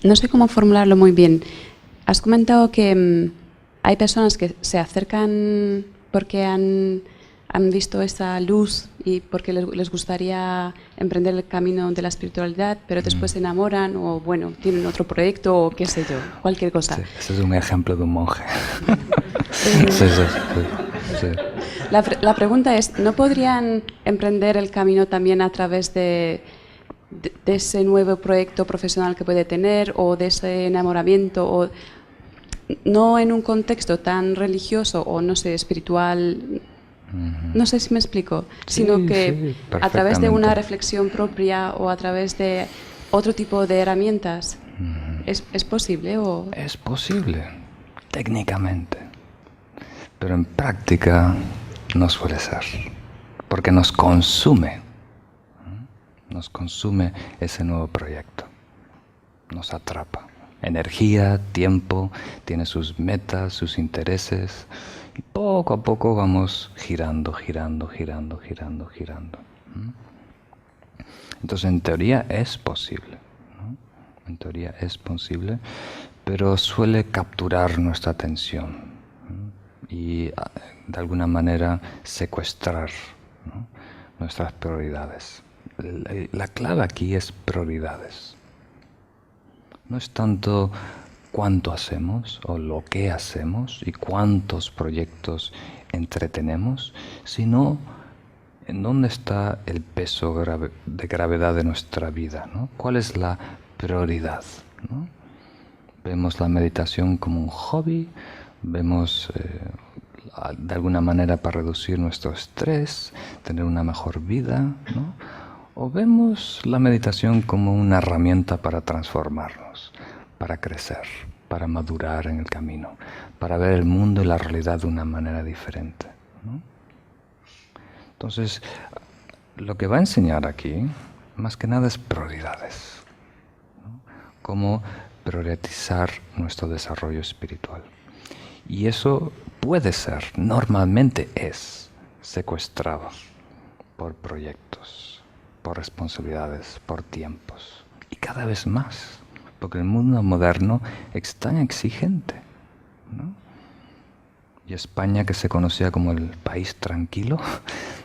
no sé cómo formularlo muy bien. Has comentado que hay personas que se acercan porque han visto esa luz y porque les gustaría emprender el camino de la espiritualidad, pero después se enamoran o, bueno, tienen otro proyecto o qué sé yo, cualquier cosa. Sí, ese es un ejemplo de un monje. Bueno, Sí, sí, sí, sí. la pregunta es, ¿no podrían emprender el camino también a través de ese nuevo proyecto profesional que puede tener o de ese enamoramiento o no en un contexto tan religioso o no sé, espiritual, no sé si me explico, sino Sí, que sí, a través de una perfectamente. reflexión propia o a través de otro tipo de herramientas, ¿es posible o...? Es posible, técnicamente, pero en práctica no suele ser, porque nos consume ese nuevo proyecto, nos atrapa. Energía, tiempo, tiene sus metas, sus intereses, y poco a poco vamos girando, girando, girando, girando, girando. Entonces, en teoría es posible, ¿no? En teoría es posible, pero suele capturar nuestra atención, ¿no? Y de alguna manera secuestrar, ¿no?, nuestras prioridades. La clave aquí es prioridades. No es tanto cuánto hacemos o lo que hacemos y cuántos proyectos entretenemos, sino en dónde está el peso de gravedad de nuestra vida, ¿no? ¿Cuál es la prioridad, ¿no? Vemos la meditación como un hobby, vemos de alguna manera para reducir nuestro estrés, tener una mejor vida, ¿no? O vemos la meditación como una herramienta para transformarnos, para crecer, para madurar en el camino, para ver el mundo y la realidad de una manera diferente, ¿no? Entonces, lo que va a enseñar aquí, más que nada, es prioridades, ¿no? Cómo priorizar nuestro desarrollo espiritual. Y eso puede ser, normalmente es, secuestrado por proyectos, por responsabilidades, por tiempos. Y cada vez más, porque el mundo moderno es tan exigente, ¿no? Y España, que se conocía como el país tranquilo,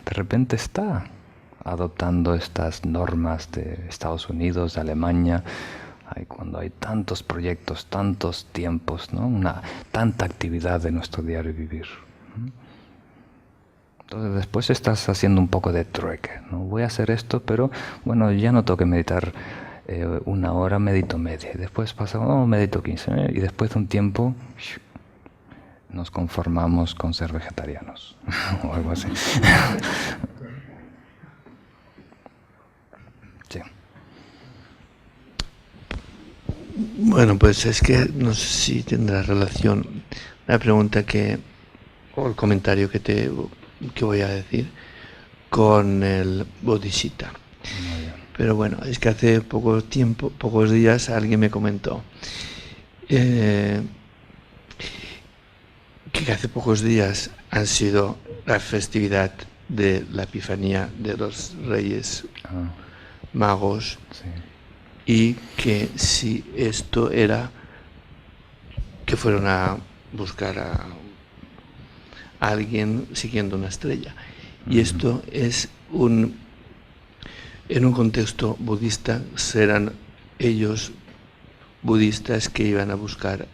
de repente está adoptando estas normas de Estados Unidos, de Alemania, cuando hay tantos proyectos, tantos tiempos, ¿no? Tanta actividad de nuestro diario vivir. Entonces después estás haciendo un poco de trueque, ¿no? Voy a hacer esto, pero bueno, ya no tengo que meditar una hora, medito media. Y después pasa, medito 15. Y después de un tiempo nos conformamos con ser vegetarianos o algo así. Sí. Bueno, pues es que no sé si tendrá relación la pregunta o el comentario que voy a decir con el Bodhisattva. Pero bueno, es que hace pocos días alguien me comentó que hace pocos días han sido la festividad de la Epifanía de los Reyes Magos, Sí. y que si esto era que fueron a buscar a alguien siguiendo una estrella. Y esto es en un contexto budista, serán ellos budistas que iban a buscar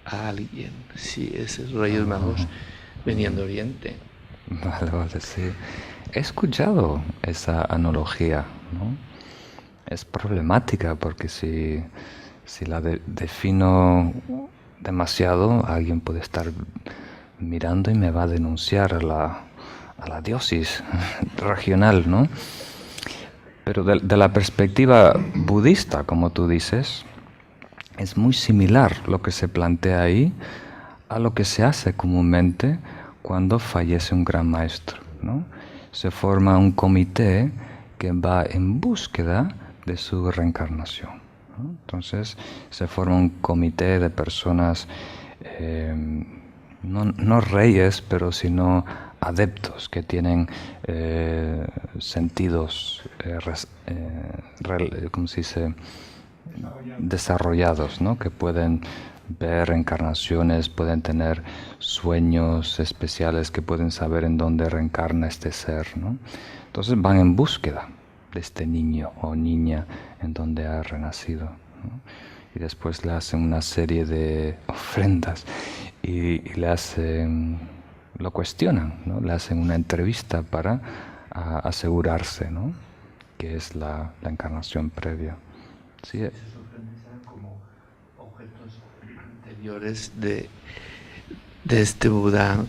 a alguien, si esos Reyes Magos venían de Oriente. Vale, vale, sí. He escuchado esa analogía, ¿no? Es problemática porque si la defino demasiado, alguien puede estar mirando y me va a denunciar a la diosis regional, ¿no? Pero de la perspectiva budista, como tú dices, es muy similar lo que se plantea ahí a lo que se hace comúnmente cuando fallece un gran maestro, ¿no? Se forma un comité que va en búsqueda de su reencarnación, ¿no? Entonces se forma un comité de personas, no reyes, pero sino adeptos que tienen sentidos, ¿cómo se dice? desarrollados, ¿no? Que pueden ver encarnaciones, pueden tener sueños especiales, que pueden saber en dónde reencarna este ser, ¿no? Entonces van en búsqueda de este niño o niña en donde ha renacido, ¿no? Y después le hacen una serie de ofrendas y le hacen, lo cuestionan, ¿no? Le hacen una entrevista para asegurarse, ¿no? Que es la encarnación previa. Sí. Esas ofrendas eran como objetos anteriores de este Buda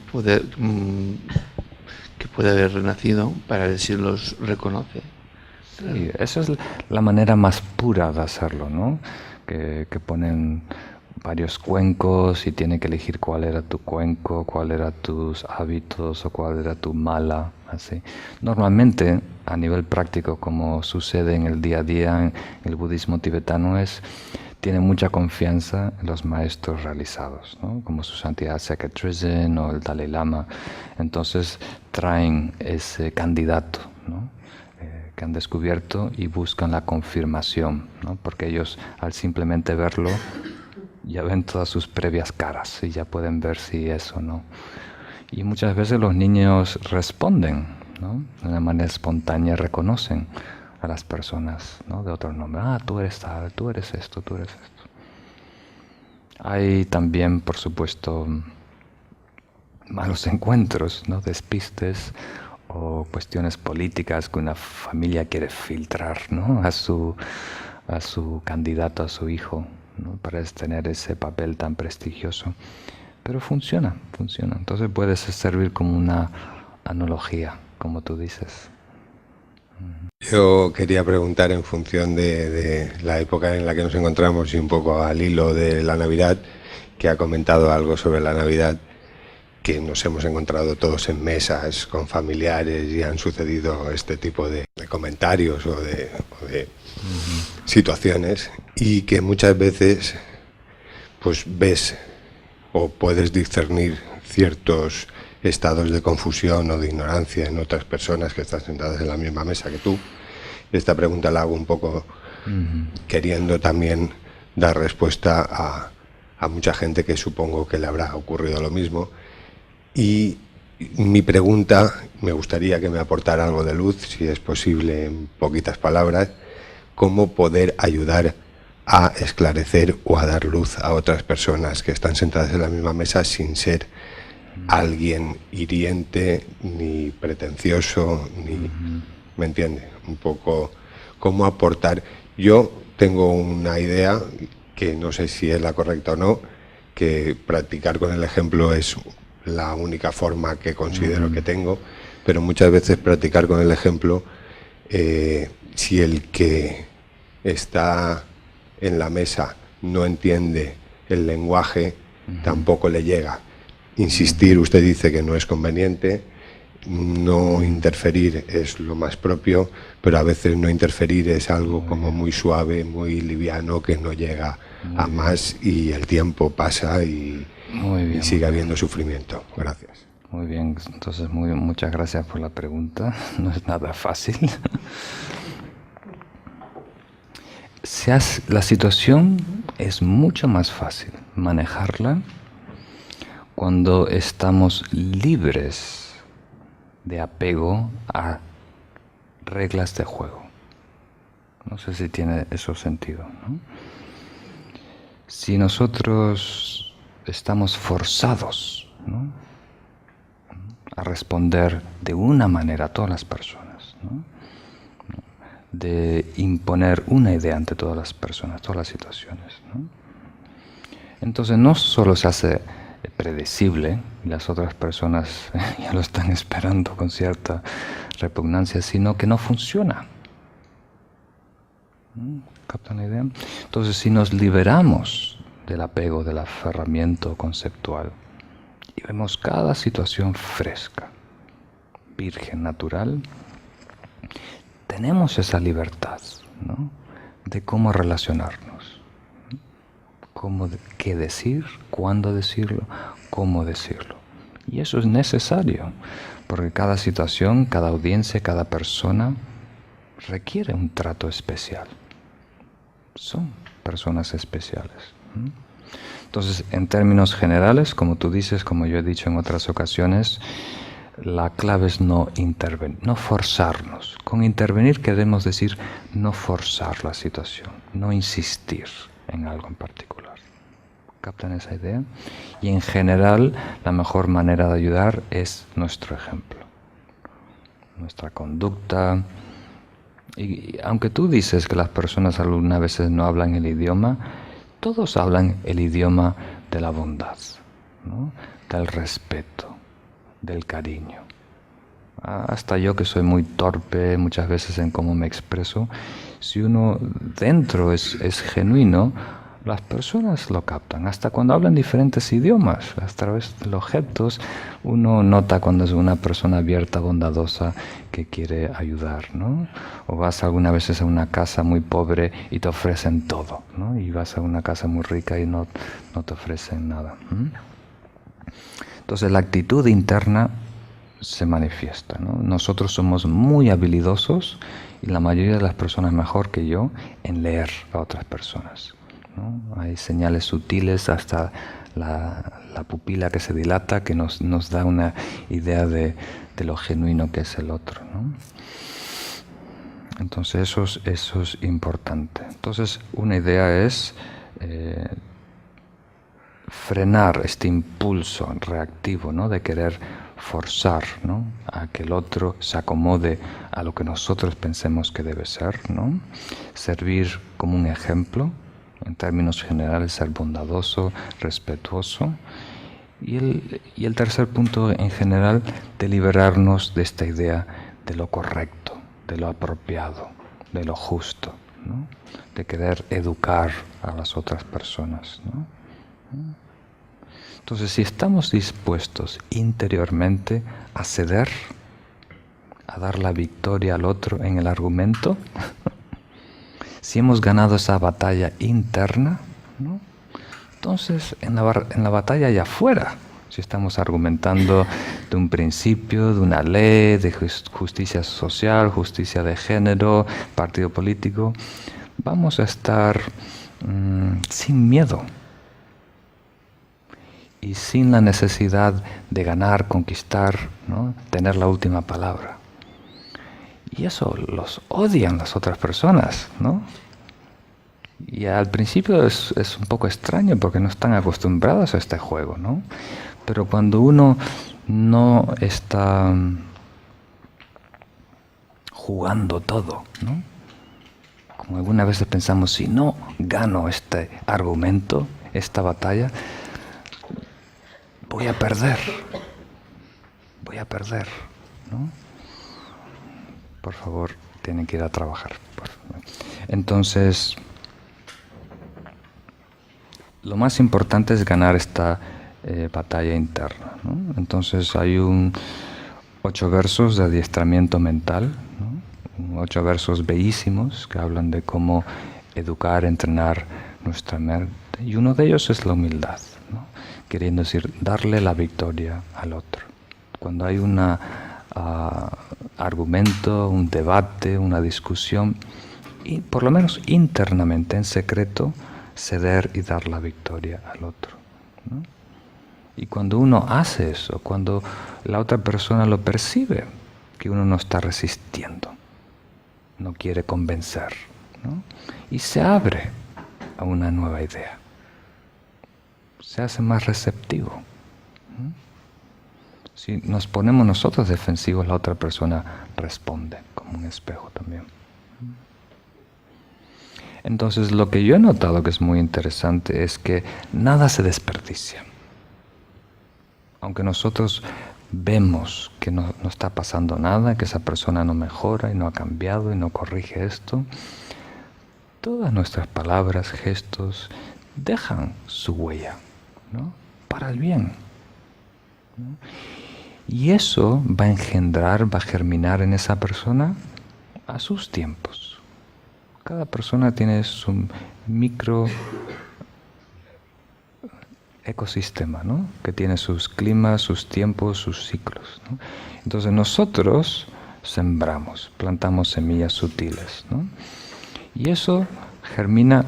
que puede haber renacido, para ver si los reconoce. Sí, esa es la manera más pura de hacerlo, ¿no? Que ponen varios cuencos y tiene que elegir cuál era tu cuenco, cuál era tus hábitos o cuál era tu mala, así. Normalmente, a nivel práctico, como sucede en el día a día en el budismo tibetano, tiene mucha confianza en los maestros realizados, ¿no? Como su santidad Sekhet Trizin o el Dalai Lama. Entonces traen ese candidato, ¿no? Que han descubierto y buscan la confirmación, ¿no? Porque ellos, al simplemente verlo, ya ven todas sus previas caras y ya pueden ver si es o no. Y muchas veces los niños responden, ¿no? De una manera espontánea, reconocen a las personas, ¿no? De otro nombre. Ah, tú eres tal, tú eres esto, tú eres esto. Hay también, por supuesto, malos encuentros, ¿no? Despistes o cuestiones políticas que una familia quiere filtrar, ¿no? a su candidato, a su hijo, ¿no? Para tener ese papel tan prestigioso. Pero funciona. Entonces puede servir como una analogía, como tú dices. Yo quería preguntar, en función de la época en la que nos encontramos y un poco al hilo de la Navidad, que ha comentado algo sobre la Navidad, que nos hemos encontrado todos en mesas con familiares y han sucedido este tipo de comentarios o de situaciones, y que muchas veces pues ves o puedes discernir ciertos estados de confusión o de ignorancia en otras personas que están sentadas en la misma mesa que tú. Esta pregunta la hago un poco queriendo también dar respuesta a mucha gente que supongo que le habrá ocurrido lo mismo. Y mi pregunta, me gustaría que me aportara algo de luz, si es posible en poquitas palabras, cómo poder ayudar a esclarecer o a dar luz a otras personas que están sentadas en la misma mesa sin ser alguien hiriente, ni pretencioso, ni... ¿Me entiende? Un poco cómo aportar. Yo tengo una idea, que no sé si es la correcta o no, que practicar con el ejemplo es la única forma que considero que tengo, pero muchas veces practicar con el ejemplo, si el que está en la mesa no entiende el lenguaje, tampoco le llega. Insistir, usted dice que no es conveniente, no interferir es lo más propio, pero a veces no interferir es algo como muy suave, muy liviano, que no llega a más, y el tiempo pasa y sigue habiendo sufrimiento. Gracias. Muy bien, entonces muchas gracias por la pregunta. No es nada fácil. La situación es mucho más fácil manejarla cuando estamos libres de apego a reglas de juego. No sé si tiene eso sentido, ¿no? Si nosotros estamos forzados, ¿no?, a responder de una manera a todas las personas, ¿no?, de imponer una idea ante todas las personas, todas las situaciones, ¿no?, entonces no solo se hace predecible y las otras personas ya lo están esperando con cierta repugnancia, sino que no funciona. ¿Captan la idea? Entonces, si nos liberamos del apego, del aferramiento conceptual y vemos cada situación fresca, virgen, natural, tenemos esa libertad, ¿no?, de cómo relacionarnos, qué decir, cuándo decirlo, cómo decirlo. Y eso es necesario, porque cada situación, cada audiencia, cada persona requiere un trato especial. Son personas especiales. Entonces, en términos generales, como tú dices, como yo he dicho en otras ocasiones, la clave es no intervenir, no forzarnos. Con intervenir queremos decir no forzar la situación, no insistir en algo en particular. ¿Captan esa idea? Y en general, la mejor manera de ayudar es nuestro ejemplo, nuestra conducta. Y aunque tú dices que las personas algunas veces no hablan el idioma, todos hablan el idioma de la bondad, ¿no? Del respeto, del cariño. Hasta yo, que soy muy torpe muchas veces en cómo me expreso, si uno dentro es genuino, las personas lo captan. Hasta cuando hablan diferentes idiomas, a través de los gestos, uno nota cuando es una persona abierta, bondadosa, que quiere ayudar, ¿no? O vas algunas veces a una casa muy pobre y te ofrecen todo, ¿no? Y vas a una casa muy rica y no te ofrecen nada. Entonces la actitud interna se manifiesta, ¿no? Nosotros somos muy habilidosos, y la mayoría de las personas mejor que yo, en leer a otras personas, ¿no? Hay señales sutiles, hasta la pupila que se dilata, que nos da una idea de lo genuino que es el otro, ¿no? Entonces eso es importante. Entonces una idea es frenar este impulso reactivo, ¿no? De querer forzar, ¿no? A que el otro se acomode a lo que nosotros pensemos que debe ser, ¿no? Servir como un ejemplo, en términos generales, ser bondadoso, respetuoso. Y el tercer punto en general, de liberarnos de esta idea de lo correcto, de lo apropiado, de lo justo, ¿no? De querer educar a las otras personas, ¿no? Entonces, si estamos dispuestos interiormente a ceder, a dar la victoria al otro en el argumento, si hemos ganado esa batalla interna, ¿no? Entonces en la batalla allá afuera, si estamos argumentando de un principio, de una ley, de justicia social, justicia de género, partido político, vamos a estar sin miedo y sin la necesidad de ganar, conquistar, ¿no? Tener la última palabra. Y eso los odian las otras personas, ¿no? Y al principio es un poco extraño porque no están acostumbrados a este juego, ¿no? Pero cuando uno no está jugando todo, ¿no? Como algunas veces pensamos, si no gano este argumento, esta batalla, voy a perder, ¿no? Por favor, tienen que ir a trabajar. Entonces, lo más importante es ganar esta batalla interna, ¿no? Entonces hay 8 versos de adiestramiento mental, ¿no? 8 versos bellísimos que hablan de cómo educar, entrenar nuestra mente. Y uno de ellos es la humildad, ¿no? Queriendo decir, darle la victoria al otro. Cuando hay un argumento, un debate, una discusión, y por lo menos internamente, en secreto, ceder y dar la victoria al otro, ¿no? Y cuando uno hace eso, cuando la otra persona lo percibe, que uno no está resistiendo, no quiere convencer, ¿no? Y se abre a una nueva idea, se hace más receptivo, ¿no? Si nos ponemos nosotros defensivos, la otra persona responde como un espejo también. Entonces, lo que yo he notado que es muy interesante es que nada se desperdicia. Aunque nosotros vemos que no está pasando nada, que esa persona no mejora y no ha cambiado y no corrige esto, todas nuestras palabras, gestos, dejan su huella, ¿no? Para el bien, ¿no? Y eso va a engendrar, va a germinar en esa persona a sus tiempos. Cada persona tiene su micro ecosistema, ¿no? Que tiene sus climas, sus tiempos, sus ciclos, ¿no? Entonces nosotros sembramos, plantamos semillas sutiles, ¿no? Y eso germina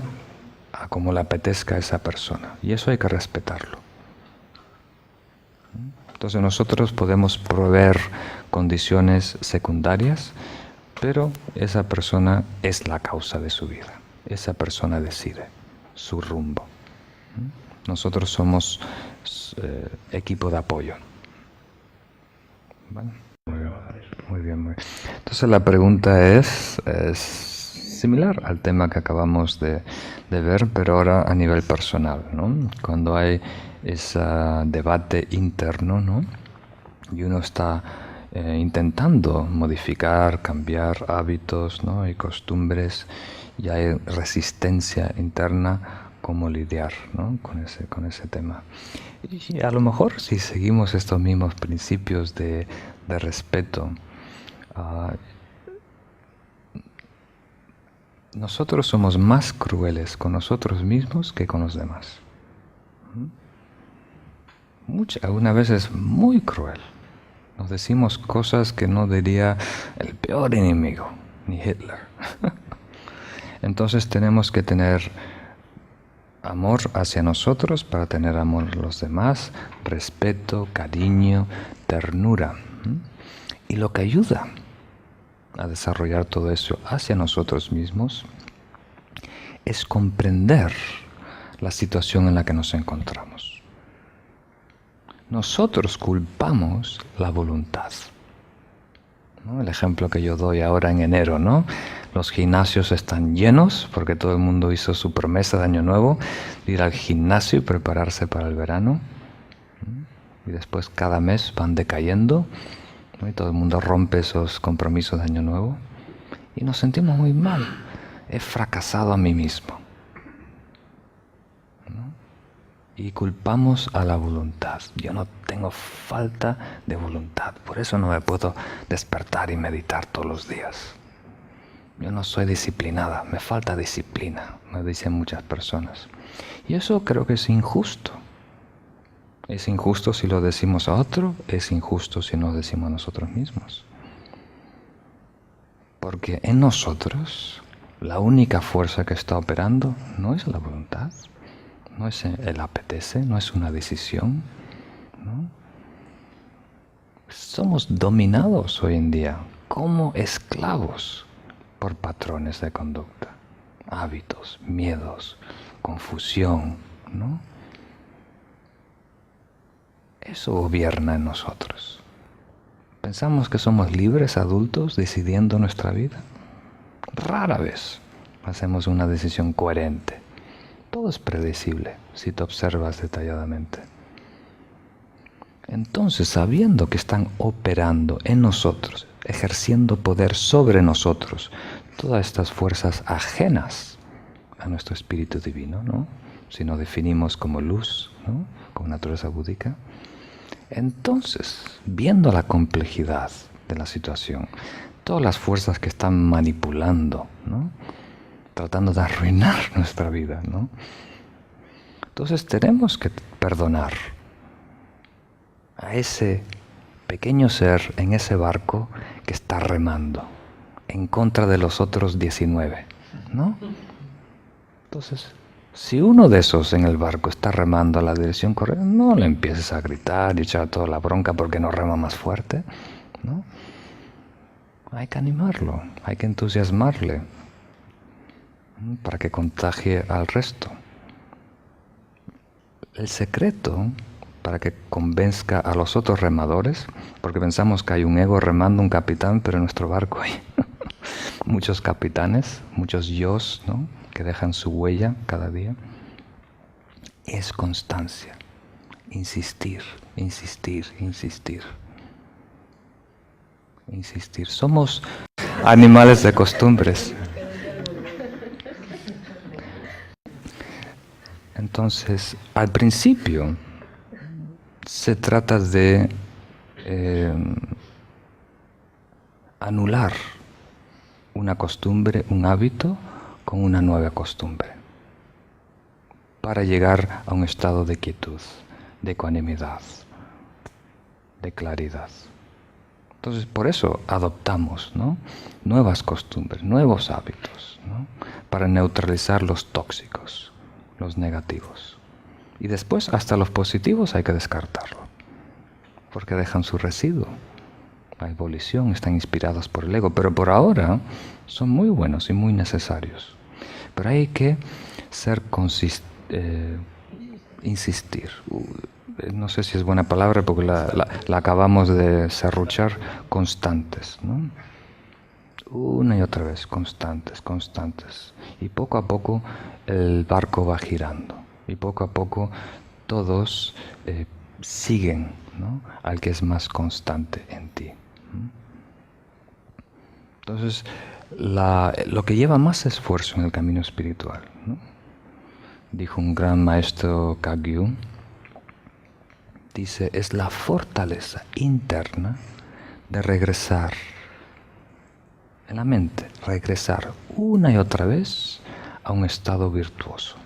a como le apetezca a esa persona. Y eso hay que respetarlo. Entonces nosotros podemos proveer condiciones secundarias, pero esa persona es la causa de su vida. Esa persona decide su rumbo. Nosotros somos equipo de apoyo. ¿Vale? Muy bien, muy bien. Entonces la pregunta es similar al tema que acabamos de ver, pero ahora a nivel personal, ¿no? Cuando hay ese debate interno, ¿no? Y uno está intentando modificar, cambiar hábitos, ¿no? Y costumbres, y hay resistencia interna, cómo lidiar, ¿no? con ese tema. Y a lo mejor si seguimos estos mismos principios de respeto, nosotros somos más crueles con nosotros mismos que con los demás. Algunas veces muy cruel. Nos decimos cosas que no diría el peor enemigo, ni Hitler. Entonces tenemos que tener amor hacia nosotros para tener amor a los demás, respeto, cariño, ternura. Y lo que ayuda a desarrollar todo eso hacia nosotros mismos es comprender la situación en la que nos encontramos. Nosotros culpamos la voluntad, ¿no? El ejemplo que yo doy ahora en enero, ¿no? Los gimnasios están llenos porque todo el mundo hizo su promesa de Año Nuevo de ir al gimnasio y prepararse para el verano. Y después cada mes van decayendo, ¿no? Y todo el mundo rompe esos compromisos de Año Nuevo. Y nos sentimos muy mal. He fracasado a mí mismo, ¿no? Y culpamos a la voluntad. Yo no tengo falta de voluntad. Por eso no me puedo despertar y meditar todos los días. Yo no soy disciplinada, me falta disciplina, me dicen muchas personas. Y eso creo que es injusto. Es injusto si lo decimos a otro, es injusto si nos decimos a nosotros mismos. Porque en nosotros la única fuerza que está operando no es la voluntad, no es el apetece, no es una decisión, ¿no? Somos dominados hoy en día como esclavos por patrones de conducta, hábitos, miedos, confusión, ¿no? Eso gobierna en nosotros. ¿Pensamos que somos libres adultos decidiendo nuestra vida? Rara vez hacemos una decisión coherente. Todo es predecible si te observas detalladamente. Entonces, sabiendo que están operando en nosotros, ejerciendo poder sobre nosotros, todas estas fuerzas ajenas a nuestro espíritu divino, ¿no? Si nos definimos como luz, ¿no? Como naturaleza búdica, entonces, viendo la complejidad de la situación, todas las fuerzas que están manipulando, ¿no? Tratando de arruinar nuestra vida, ¿no? Entonces tenemos que perdonar a ese pequeño ser en ese barco que está remando en contra de los otros 19, ¿no? Entonces, si uno de esos en el barco está remando a la dirección correcta, no le empieces a gritar y echar toda la bronca porque no rema más fuerte, ¿no? Hay que animarlo, hay que entusiasmarle para que contagie al resto. El secreto para que convenzca a los otros remadores, porque pensamos que hay un ego remando, un capitán, pero en nuestro barco hay muchos capitanes, muchos yos, ¿no? Que dejan su huella cada día, es constancia, insistir, insistir, insistir, insistir. Somos animales de costumbres. Entonces, al principio se trata de anular una costumbre, un hábito, con una nueva costumbre, para llegar a un estado de quietud, de ecuanimidad, de claridad. Entonces, por eso adoptamos, ¿no? Nuevas costumbres, nuevos hábitos, ¿no? Para neutralizar los tóxicos, los negativos. Y después hasta los positivos hay que descartarlo, porque dejan su residuo. La evolución, están inspirados por el ego, pero por ahora son muy buenos y muy necesarios. Pero hay que ser insistir. No sé si es buena palabra porque la acabamos de serruchar, constantes, ¿no? Una y otra vez, constantes, constantes. Y poco a poco el barco va girando. Y poco a poco todos siguen, ¿no?, al que es más constante en ti. Entonces, lo que lleva más esfuerzo en el camino espiritual, ¿no?, dijo un gran maestro Kagyu, dice, es la fortaleza interna de regresar en la mente, regresar una y otra vez a un estado virtuoso.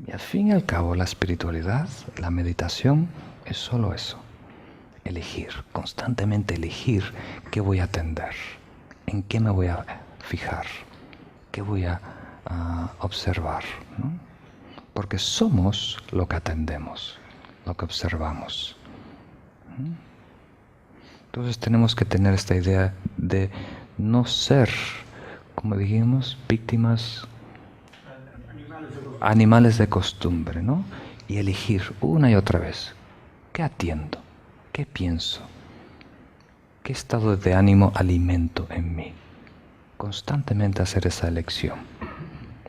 Y al fin y al cabo la espiritualidad, la meditación, es solo eso. Elegir, constantemente elegir qué voy a atender, en qué me voy a fijar, qué voy a observar, ¿no? Porque somos lo que atendemos, lo que observamos. Entonces tenemos que tener esta idea de no ser, como dijimos, víctimas, animales de costumbre, ¿no? Y elegir una y otra vez, ¿qué atiendo? ¿Qué pienso? ¿Qué estado de ánimo alimento en mí? Constantemente hacer esa elección.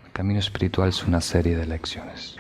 El camino espiritual es una serie de elecciones.